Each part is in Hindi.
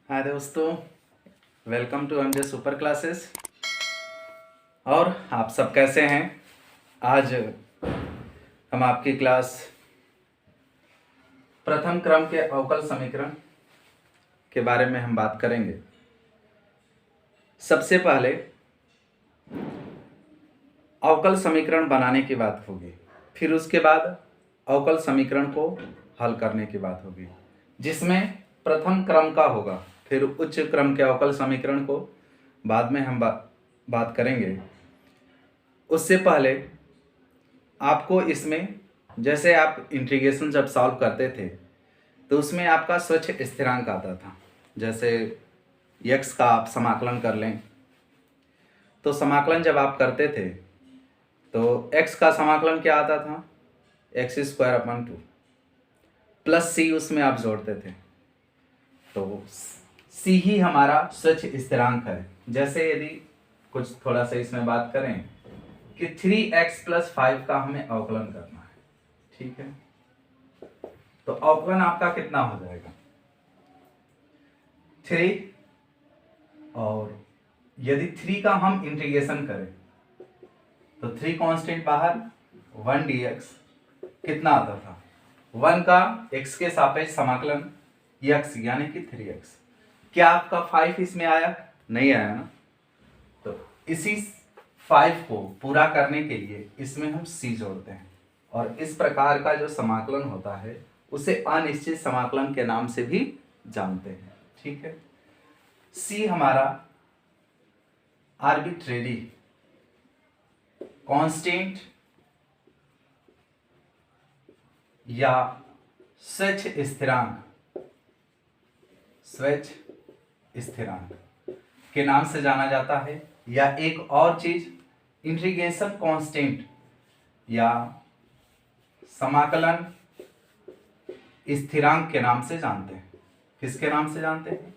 हाय दोस्तों, welcome to MJ super classes. और आप सब कैसे हैं? आज हम आपकी क्लास प्रथम क्रम के अवकल समीकरण के बारे में हम बात करेंगे। सबसे पहले अवकल समीकरण बनाने की बात होगी, फिर उसके बाद अवकल समीकरण को हल करने की बात होगी, जिसमें प्रथम क्रम का होगा, फिर उच्च क्रम के अवकल समीकरण को बाद में हम बात करेंगे। उससे पहले आपको इसमें, जैसे आप इंटीग्रेशन जब सॉल्व करते थे तो उसमें आपका स्वच्छ स्थिरांक आता था। जैसे x का आप समाकलन कर लें तो समाकलन जब आप करते थे तो x का समाकलन क्या आता था? x² प्लस c उसमें आप जोड़ते थे, तो c ही हमारा स्वच्छ स्थिरांक है। जैसे यदि कुछ थोड़ा सा इसमें बात करें कि 3x + 5 का हमें अवकलन करना है, ठीक है, तो अवकलन आपका कितना हो जाएगा? 3, और यदि 3 का हम इंटीग्रेशन करें तो 3 कांस्टेंट बाहर, 1 dx कितना आता था? 1 का x के सापेक्ष समाकलन x यानी कि 3x। क्या आपका 5 इसमें आया? नहीं आया ना। तो इसी 5 को पूरा करने के लिए इसमें हम c जोड़ते हैं, और इस प्रकार का जो समाकलन होता है उसे अनिश्चित समाकलन के नाम से भी जानते हैं, ठीक है। c हमारा आर्बिट्रेरी कांस्टेंट या स्वच्छ स्थिरांक के नाम से जाना जाता है, या एक और चीज इंटीग्रेशन कांस्टेंट या समाकलन स्थिरांक के नाम से जानते हैं। किसके नाम से जानते हैं?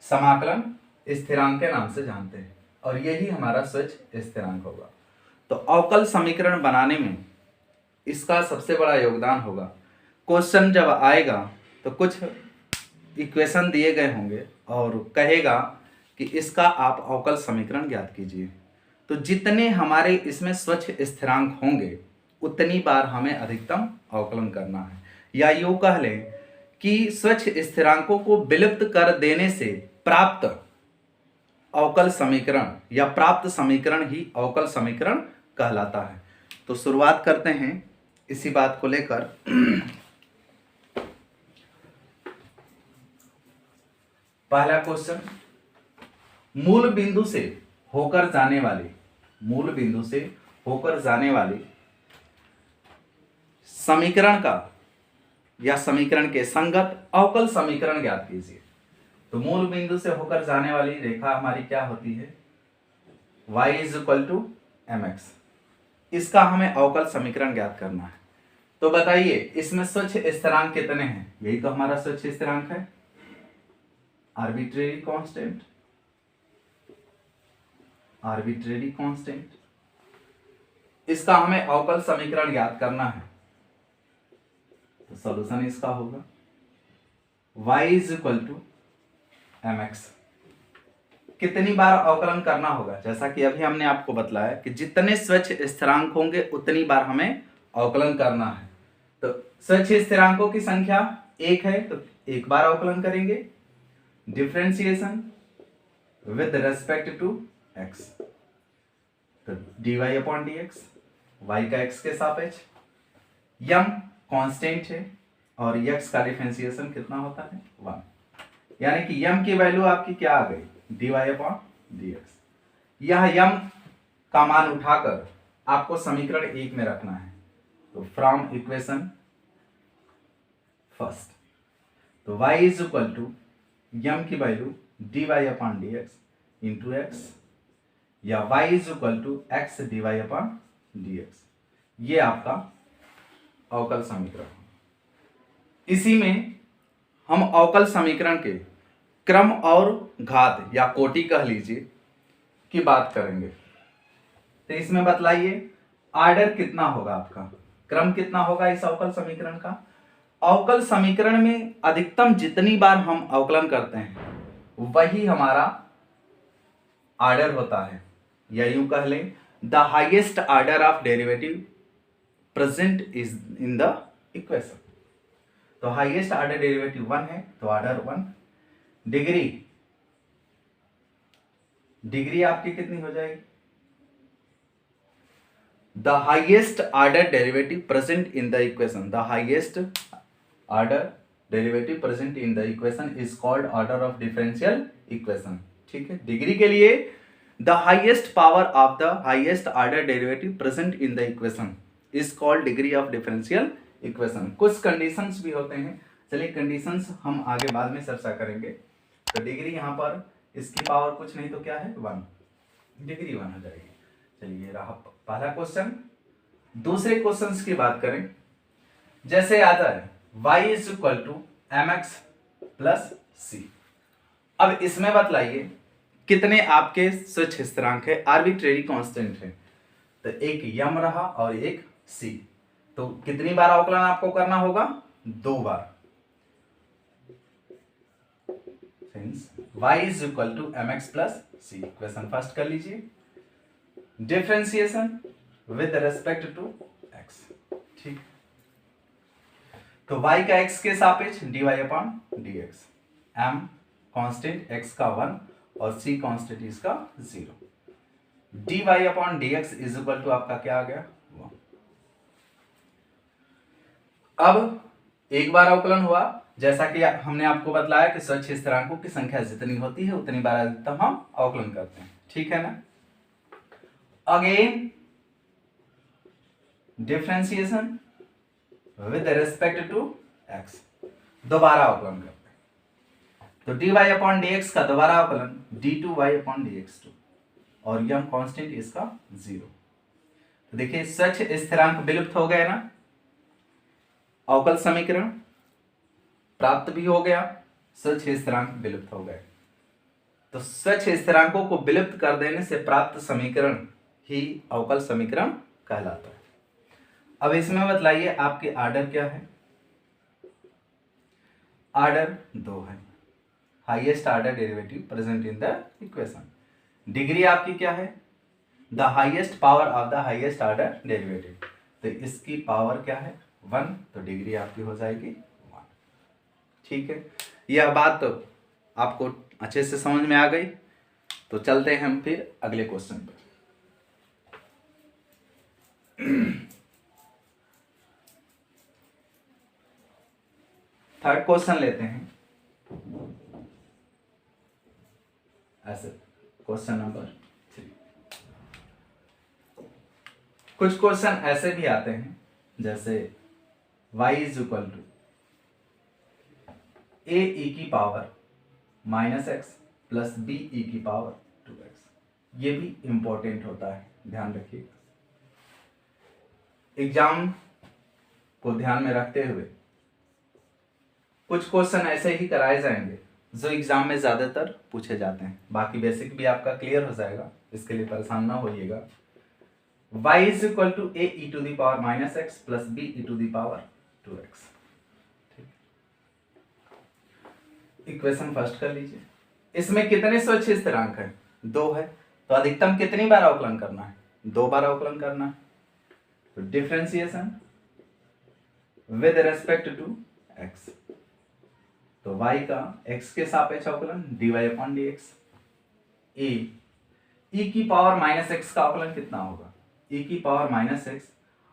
समाकलन स्थिरांक के नाम से जानते हैं, और यही हमारा स्वच्छ स्थिरांक होगा। तो अवकल समीकरण बनाने में इसका सबसे बड़ा योगदान होगा। क्वेश्चन जब आएगा तो कुछ इक्वेशन दिए गए होंगे और कहेगा कि इसका आप अवकल समीकरण ज्ञात कीजिए, तो जितने हमारे इसमें स्वच्छ स्थिरांक होंगे उतनी बार हमें अधिकतम अवकलन करना है। या यूं कह लें कि स्वच्छ स्थिरांकों को विलुप्त कर देने से प्राप्त अवकल समीकरण या प्राप्त समीकरण ही अवकल समीकरण कहलाता है। तो शुरुआत करते हैं इसी बात को लेकर। पहला क्वेश्चन, मूल बिंदु से होकर जाने वाली समीकरण का या समीकरण के संगत अवकल समीकरण ज्ञात कीजिए। तो मूल बिंदु से होकर जाने वाली रेखा हमारी क्या होती है? y = mx। इसका हमें अवकल समीकरण ज्ञात करना है। तो बताइए इसमें स्वच्छ स्थिरांक कितने हैं? यही तो हमारा स्वच्छ स्थिरांक है, आर्बिट्रेरी कांस्टेंट। इसका हमें अवकल समीकरण ज्ञात करना है, तो सॉल्यूशन इसका होगा y = mx। कितनी बार अवकलन करना होगा? जैसा कि अभी हमने आपको बतलाया कि जितने स्वच्छ स्थिरांक होंगे उतनी बार हमें अवकलन करना है। तो स्वच्छ स्थिरांकों की संख्या 1 है, तो एक बार अवकलन करेंगे। Differentiation with respect to x, तो dy/dx, y का x के सापेक्ष, m कांस्टेंट है और x का डिफरेंशिएशन कितना होता है? 1, यानी कि m की वैल्यू आपकी क्या आ गई? dy/dx। यह m का मान उठाकर आपको समीकरण 1 में रखना है। तो फ्रॉम इक्वेशन फर्स्ट, तो y = m की वैल्यू dy/dx इंटू x, या y = x dy/dx। ये आपका अवकल समीकरण। इसी में हम अवकल समीकरण के क्रम और घात या कोटि कह लीजिए की बात करेंगे। तो इसमें बतलाइए आर्डर कितना होगा आपका, क्रम कितना होगा इस अवकल समीकरण का? अवकल समीकरण में अधिकतम जितनी बार हम अवकलन करते हैं वही हमारा ऑर्डर होता है, या यूं कह लें the highest order of derivative present is in the equation. तो हाईएस्ट ऑर्डर डेरिवेटिव 1 है, तो ऑर्डर 1। डिग्री आपकी कितनी हो जाएगी? The highest order derivative present in the equation, the highest order derivative present in the equation is called order of differential equation. ठीक है, डिग्री के लिए the highest power of the highest order derivative present in the equation is called degree of differential equation. कुछ कंडीशंस भी होते हैं, चलिए कंडीशंस हम आगे बाद में चर्चा करेंगे। तो डिग्री यहाँ पर इसकी पावर कुछ नहीं तो क्या है 1, डिग्री 1 हो जाएगी। चलिए रहा पहला क्वेश्चन। दूसरे क्वेश्चंस की बात करें, जैसे आता है y is equal to M x plus C. अब इसमें बतलाइए कितने आपके स्वच्छ स्थिरांक है, आर्बिट्रेरी कांस्टेंट है। तो एक यम रहा और एक सी, तो कितनी बार अवकलन आपको करना होगा? 2 बार। y is equal to M x plus c. Question first कर लीजिए, differentiation with respect to x। ठीक, तो y का x के सापेक्ष dy upon dx, m constant x का 1 और c कांस्टेंट इसका 0, dy upon dx is equal to आपका क्या आ गया 1। अब एक बार अवकलन हुआ, जैसा कि हमने आपको बतलाया कि स्वच्छ स्थिरांकों की संख्या जितनी होती है उतनी बार अधिकतम हम अवकलन करते हैं। ठीक है ना। Again differentiation with respect to x, दोबारा अवकलन करते हैं। तो dy अपॉन dx का दोबारा अवकलन d2y अपॉन dx2, और यम कांस्टेंट इसका 0। तो देखिए स्वच्छ स्थिरांक विलुप्त हो गए ना, अवकल समीकरण प्राप्त भी हो गया, स्वच्छ स्थिरांक विलुप्त हो गए। तो स्वच्छ स्थिरांकों को विलुप्त कर देने से प्राप्त समीकरण ही अवकल समीकरण कहलाता है। अब इसमें बतलाइए आपके ऑर्डर क्या है? ऑर्डर 2 है, highest order derivative present in the equation. Degree आपकी क्या है? The highest power of the highest order derivative, तो इसकी पावर क्या है 1, तो डिग्री आपकी हो जाएगी 1। ठीक है, यह बात तो आपको अच्छे से समझ में आ गई। तो चलते हैं हम फिर अगले क्वेश्चन पर। थर्ड क्वेश्चन लेते हैं, ऐसे क्वेश्चन नंबर 3। कुछ क्वेश्चन ऐसे भी आते हैं जैसे y is equal to a e की power -x plus b e की पावर 2x। ये भी इंपॉर्टेंट होता है, ध्यान रखिएगा। एग्जाम को ध्यान में रखते हुए कुछ क्वेश्चन ऐसे ही कराए जाएंगे जो एग्जाम में ज्यादातर पूछे जाते हैं। बाकी बेसिक भी आपका क्लियर हो जाएगा, इसके लिए परेशान ना होइएगा। y is equal to a e to the power -x plus b e to the power 2x। Equation first कर लीजिए। इसमें कितने स्वच्छ स्थिरांक है? 2 है, तो अधिकतम कितनी बार अवकलन करना है? 2 बार अवकलन करना है। तो differentiation with respect to x, तो y का x के सापेक्ष अवकलन dy अपॉन dx। e की पावर -x का अवकलन कितना होगा? e की पावर -x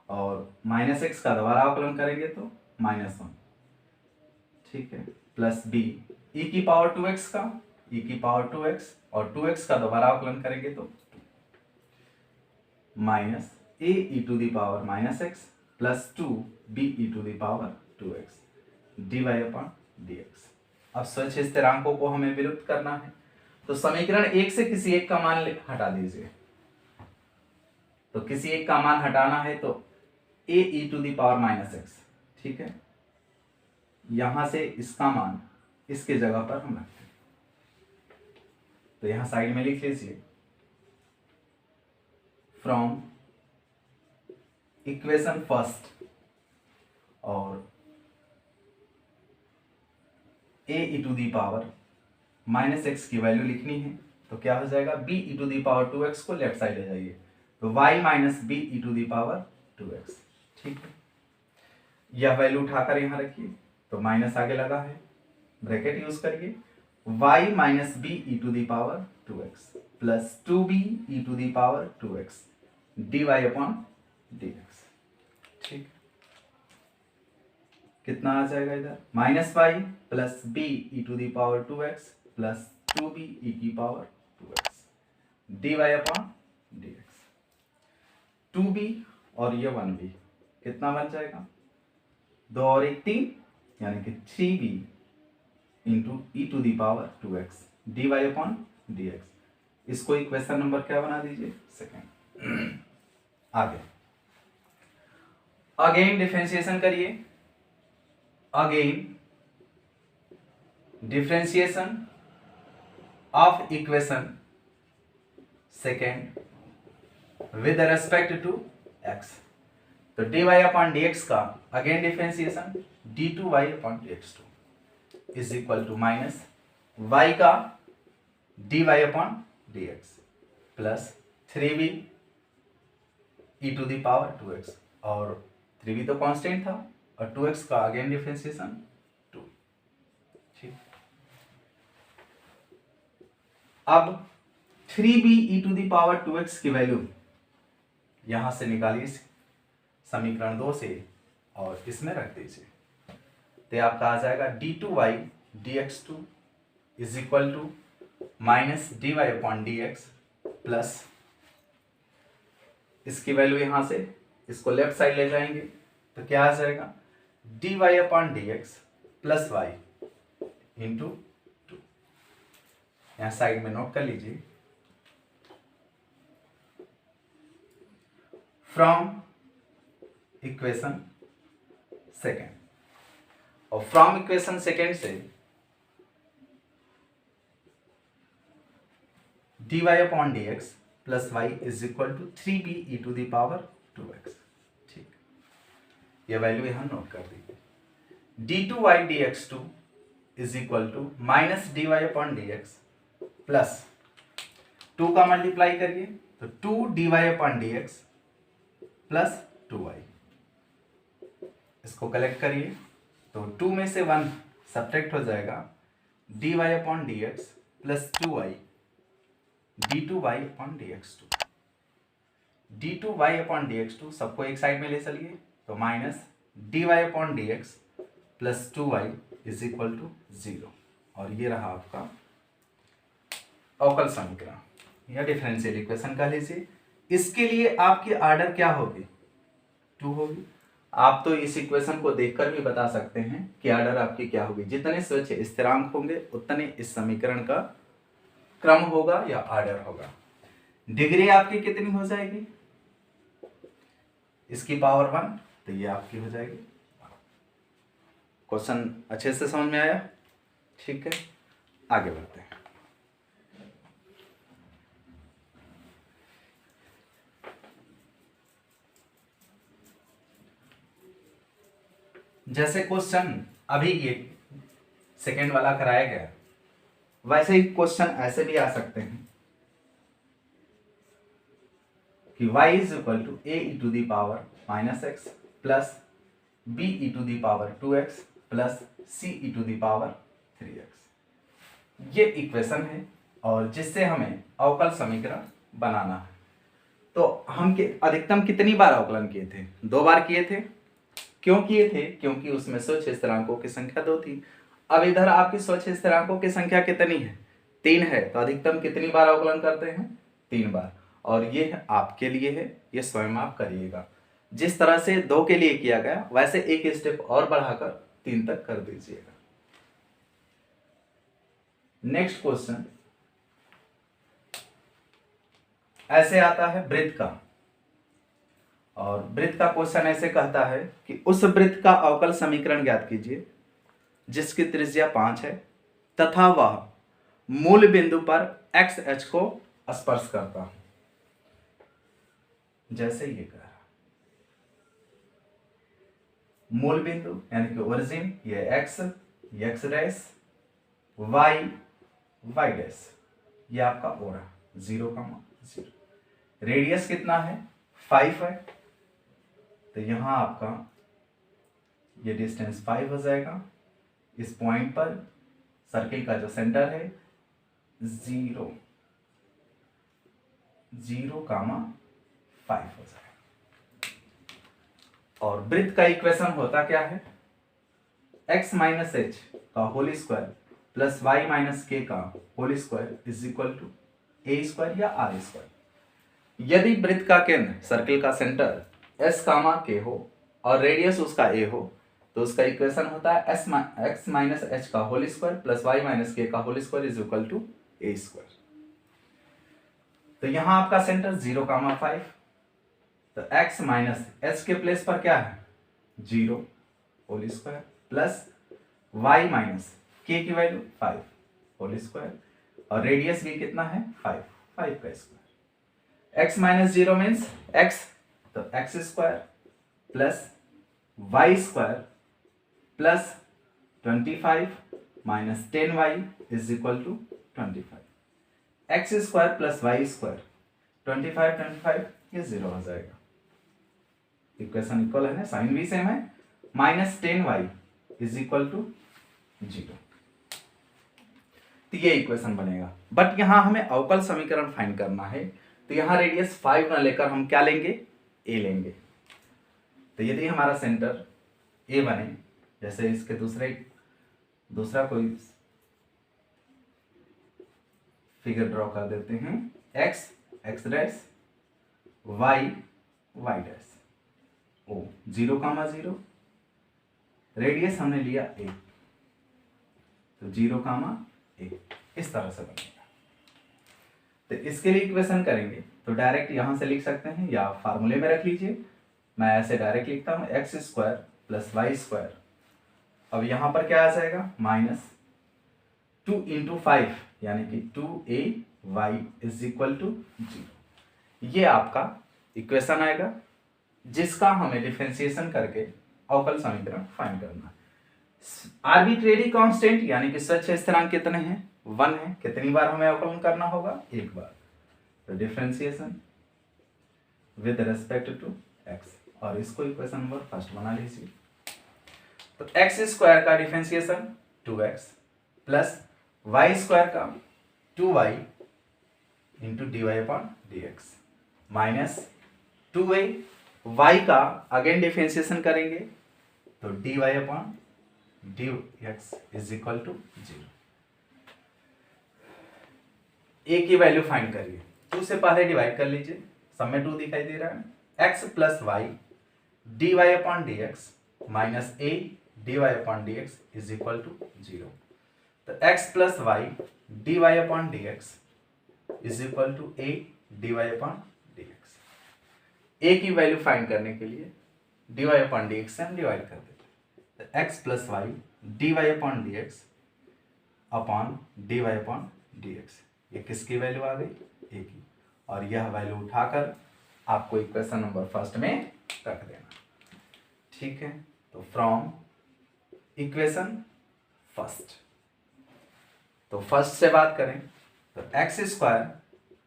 और -x का दोबारा अवकलन करेंगे तो -1। ठीक है, प्लस b e की पावर 2x का, e की पावर 2x और 2x का दोबारा अवकलन करेंगे तो minus a e to the power -x plus 2 b e to the power 2x dy upon dx। अब स्वच्छ स्थिरांकों को हमें विलुप्त करना है, तो समीकरण 1 से किसी एक का मान हटा दीजिए। तो किसी एक का मान हटाना है तो a e to the power -x, ठीक है, यहां से इसका मान इसके जगह पर हम रखते हैं। तो यहां साइड में लिख लीजिए, फ्रॉम इक्वेशन फर्स्ट और a e to the power minus x की वैल्यू लिखनी है तो क्या हो जाएगा, b e to the power 2x को लेफ्ट साइड ले जाइए तो y minus b e to the power 2x। ठीक है, यह वैल्यू उठाकर यहाँ रखिए तो माइनस आगे लगा है, ब्रैकेट यूज करिए, y minus b e to the power 2x plus 2b e to the power 2x dy upon dx। ठीक, कितना आ जाएगा इधर, minus y plus b e to the power 2x plus 2b e की power 2x dy upon dx। 2b और ये 1b कितना बन जाएगा, 2 और 1 3 यानी कि 3b into e to the power 2x dy upon dx। इसको इक्वेशन नंबर क्या बना दीजिए, सेकेंड। आगे अगेन डिफरेंशिएशन करिए, again differentiation of equation second with respect to x। तो dy अपॉन dx का again differentiation d2y upon dx2 is equal to minus y का dy upon dx plus 3b e to the power 2x, और 3b तो कांस्टेंट था और 2x का अगेन डिफरेंशिएशन 2। ठीक, अब 3b e to the power 2x की वैल्यू यहां से निकालिए समीकरण 2 से और इसमें रख दीजिए तो आपका आ जाएगा d2y dx2 is equal to minus dy upon dx plus इसकी वैल्यू यहां से इसको लेफ्ट साइड ले जाएंगे तो क्या आ जाएगा, dy upon dx plus y into 2। यहां साइड में नोट कर लीजिए, फ्रॉम इक्वेशन सेकेंड, और फ्रॉम इक्वेशन सेकेंड से dy upon dx plus y is equal to 3b e to the power 2x। ठीक, ये वैल्यू यहां नोट कर दीजिए, d2y dx2 is equal to minus dy upon dx plus 2 का मल्टीप्लाई करिए तो 2 dy upon dx plus 2y। इसको कलेक्ट करिए तो 2 में से 1 सब्ट्रैक्ट हो जाएगा, dy upon dx plus 2y d2y upon dx2, d2y upon dx2 सबको एक साइड में ले चलिए तो minus dy upon dx plus 2y is equal to 0, और ये रहा आपका अवकल समीकरण या डिफरेंशियल इक्वेशन कह लीजिए। इसके लिए आपकी आर्डर क्या होगी, 2 होगी। आप तो इस इक्वेशन को देखकर भी बता सकते हैं कि आर्डर आपकी क्या होगी, जितने स्वच्छ स्थिरांक होंगे उतने इस समीकरण का क्रम होगा या आर्डर होगा। डिग्री आपकी कितनी हो जाएगी, इसकी पावर 1 तो ये आपकी हो जाएगी। क्वेश्चन अच्छे से समझ में आया, ठीक है, आगे बढ़ते हैं। जैसे क्वेश्चन अभी ये सेकेंड वाला कराया गया, वैसे ही क्वेश्चन ऐसे भी आ सकते हैं कि y is equal to a e to the power minus x plus b e to the power 2x plus c e to the power 3x। ये इक्वेशन है और जिससे हमें अवकल समीकरण बनाना है। तो हम अधिकतम कितनी बार अवकलन किए थे, 2 बार किए थे। क्यों किए थे, क्योंकि उसमें स्वच्छ स्थिरांकों की संख्या 2 थी। अब इधर आपकी स्वच्छ स्थिरांकों की संख्या कितनी है, 3 है, तो अधिकतम कितनी बार अवकलन करते हैं, 3 बार। और ये आपके लिए है, ये स्वयं आप करिएगा। जिस तरह से 2 के लिए किया गया वैसे एक स्टेप और बढ़ाकर 3 तक कर दीजिएगा। नेक्स्ट क्वेश्चन ऐसे आता है वृत्त का, और वृत्त का क्वेश्चन ऐसे कहता है कि उस वृत्त का अवकल समीकरण ज्ञात कीजिए जिसकी त्रिज्या 5 है तथा वह मूल बिंदु पर एक्स एच को स्पर्श करता है। जैसे ये कह रहा, मूल बिंदु यानी कि ओरिजिन ये x dash, y y dash, ये आपका ओ रहा 0,0। रेडियस कितना है 5 है, तो यहां आपका ये डिस्टेंस 5 हो जाएगा। इस पॉइंट पर सर्किल का जो सेंटर है 0,0,5 हो जाएगा। और वृत्त का इक्वेशन होता क्या है, x माइनस एच का whole square plus y minus k का whole square is equal to a square या आर स्क्वायर। यदि वृत्त का केंद्र सर्किल का सेंटर s कामा के हो और रेडियस उसका a हो, तो उसका इक्वेशन होता है x माइनस एच का whole square plus y minus k का whole square is equal to a square. तो यहां आपका सेंटर 0,5, तो x माइनस एच के प्लेस पर क्या है 0 whole square plus y minus के की वैल्यू 5 होल स्क्वायर और रेडियस भी कितना है 5 का square. x minus 0 means x, तो x square plus y square plus 25 minus 10y is equal to 25। x square plus y square 25 ये 0 हो जाएगा। इक्वेशन इक्वल है ना, साइन भी सेम है। Minus 10y is equal to 0, तो ये इक्वेशन बनेगा। बट यहां हमें अवकल समीकरण फाइंड करना है, तो यहां रेडियस 5 ना लेकर हम क्या लेंगे a लेंगे। तो यदि हमारा सेंटर a बने, जैसे इसके दूसरा कोई फिगर ड्रॉ कर देते हैं, x dash y dash O 0,0, radius हमने लिया a, तो 0,a इस तरह से बनेगा। तो इसके लिए इक्वेशन करेंगे तो डायरेक्ट यहां से लिख सकते हैं या फार्मूले में रख लीजिए। मैं ऐसे डायरेक्ट लिखता हूं x square plus Y square. अब यहां पर क्या आ जाएगा माइनस 2 इंटू 5 यानी कि 2ay इज इक्वल टू 0। ये आपका इक्वेशन आएगा जिसका हमें डिफरेंशिएशन करके अवकल समीकरण फाइंड करना है। आर्बिट्रेरी कांस्टेंट यानी कि स्वच्छ स्थिरांक कितने हैं 1 है। कितनी बार हमें अवकलन करना होगा एक बार। तो differentiation with respect to x, और इसको इक्वेशन नंबर फर्स्ट बना लीजिए। तो x स्क्वायर का differentiation 2x plus y square का 2y into dy/dx minus 2a, y का अगेन डिफरेंशिएशन करेंगे तो dy/dx is equal to 0। a की वैल्यू फाइंड करिए, 2 से पहले डिवाइड कर लीजिए, सब में 2 दिखाई दे रहा है। x plus Y dy/dx minus a dy/dx is equal to 0। तो x plus Y dy/dx is equal to a dy/dx। a की वैल्यू फाइंड करने के लिए dy/dx से हम डिवाइड कर देते हैं। तो x plus Y dy/dx upon dy/dx, ये किसकी वैल्यू आ गई a की, और यह वैल्यू उठाकर आपको इक्वेशन नंबर फर्स्ट में रख देना। ठीक है, तो फ्रॉम इक्वेशन फर्स्ट, तो फर्स्ट से बात करें तो X square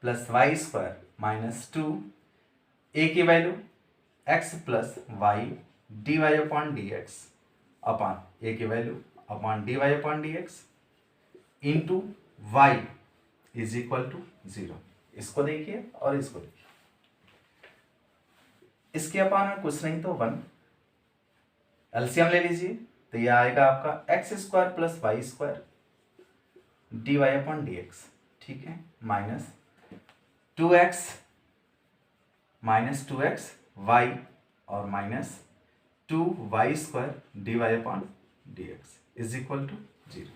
plus Y square minus 2, A की value X plus Y dy/dx upon A की value upon dy/dx into Y is equal to 0। इसको देखिए और इसको देखिए, इसके अपॉन में कुछ नहीं तो 1, एलसीएम ले लीजिए तो यह आएगा आपका x square plus Y square dy/dx, ठीक है, माइनस 2x y और minus 2y square dy/dx is equal to 0।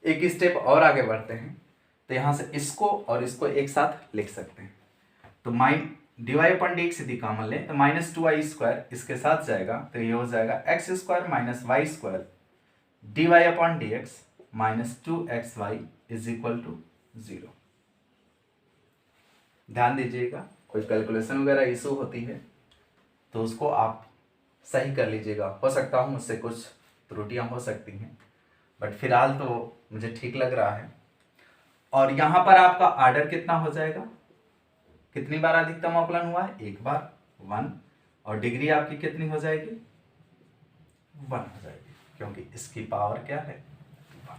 एक स्टेप और आगे बढ़ते हैं तो यहां से इसको और इसको एक साथ लिख सकते हैं। तो dy/dx यदि कॉमन लें तो माइनस 2y स्क्वायर इसके साथ जाएगा तो ये हो जाएगा x square minus y square dy/dx minus 2xy is equal to 0। ध्यान दीजिएगा, कोई कैलकुलेशन वगैरह इशू होती है तो उसको आप सही कर लीजिएगा। हो सकता हो मुझसे कुछ त्रुटियां हो सकती हैं, बट फिलहाल तो मुझे ठीक लग रहा है। और यहाँ पर आपका आर्डर कितना हो जाएगा, कितनी बार अधिकतम अवकलन हुआ है, एक बार 1, और डिग्री आपकी कितनी हो जाएगी, 1 हो जाएगी, क्योंकि इसकी पावर क्या है, 1।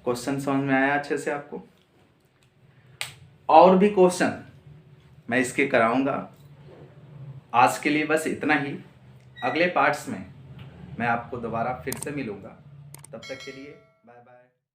क्वेश्चन समझ में आया अच्छे से आपको? और भी क्वेश्चन मैं इसके कराऊंगा। आज के लिए बस इतना ही। अगले पार्ट्स में मैं आपको दोबारा फिर से मिलूंगा। तब तक के लिए